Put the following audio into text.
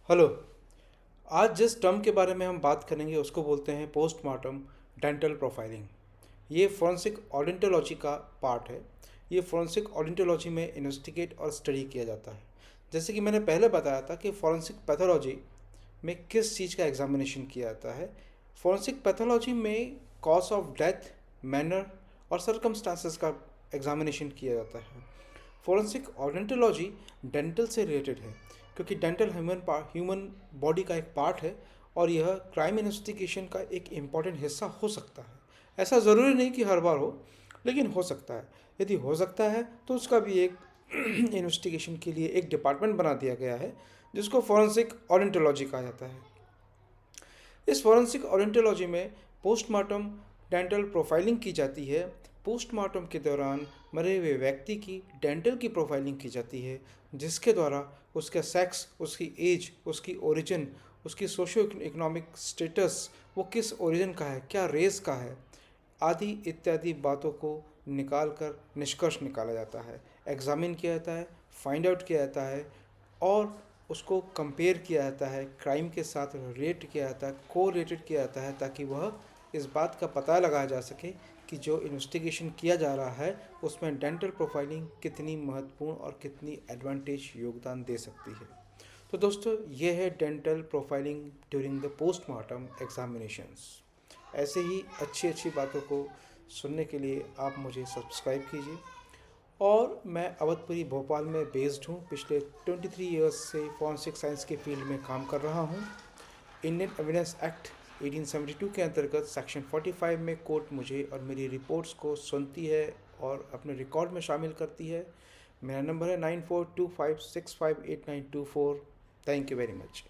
Hello. आज जिस term के बारे में हम बात करेंगे उसको बोलते हैं पोस्टमार्टम डेंटल प्रोफाइलिंग। ये फोरेंसिक ऑडिंटोलॉजी का पार्ट है। ये फोरेंसिक ऑडिंटोलॉजी में इन्वेस्टिगेट और स्टडी किया जाता है। जैसे कि मैंने पहले बताया था कि फोरेंसिक पैथोलॉजी में किस चीज़ का एग्जामिनेशन किया जाता है। फोरेंसिक पैथोलॉजी में कॉज ऑफ डेथ, मैनर और सर्कमस्टांसेस का एग्जामिनेशन किया जाता है। फोरेंसिक ऑडिंटोलॉजी डेंटल से रिलेटेड है क्योंकि डेंटल ह्यूमन बॉडी का एक पार्ट है और यह क्राइम इन्वेस्टिगेशन का एक इम्पॉर्टेंट हिस्सा हो सकता है। ऐसा ज़रूरी नहीं कि हर बार हो, लेकिन हो सकता है। यदि हो सकता है तो उसका भी एक इन्वेस्टिगेशन के लिए एक डिपार्टमेंट बना दिया गया है जिसको फोरेंसिक ऑडिंटोलॉजी कहा जाता है। इस फॉरेंसिक ओडोंटोलॉजी में पोस्टमार्टम डेंटल प्रोफाइलिंग की जाती है। पोस्टमार्टम के दौरान मरे हुए व्यक्ति की डेंटल की प्रोफाइलिंग की जाती है, जिसके द्वारा उसका सेक्स, उसकी एज, उसकी ओरिजिन, उसकी सोशो इकोनॉमिक स्टेटस, वो किस ओरिजिन का है, क्या रेस का है, आदि इत्यादि बातों को निकाल कर निष्कर्ष निकाला जाता है, एग्जामिन किया जाता है, फाइंड आउट किया जाता है और उसको कंपेयर किया जाता है, क्राइम के साथ रेट किया जाता है, को रेटेड किया जाता है, ताकि वह इस बात का पता लगाया जा सके कि जो इन्वेस्टिगेशन किया जा रहा है उसमें डेंटल प्रोफाइलिंग कितनी महत्वपूर्ण और कितनी एडवांटेज योगदान दे सकती है। तो दोस्तों, ये है dental profiling during the postmortem examinations. ऐसे ही अच्छी अच्छी बातों को सुनने के लिए आप मुझे सब्सक्राइब कीजिए। और मैं अवधपुरी भोपाल में बेस्ड हूँ। पिछले 23 ईयर्स से फॉरेंसिक साइंस के फील्ड में काम कर रहा हूँ। इंडियन एविडेंस एक्ट 1872 के अंतर्गत सेक्शन 45 में कोर्ट मुझे और मेरी रिपोर्ट्स को सुनती है और अपने रिकॉर्ड में शामिल करती है। मेरा नंबर है 9425658924। Thank you very much.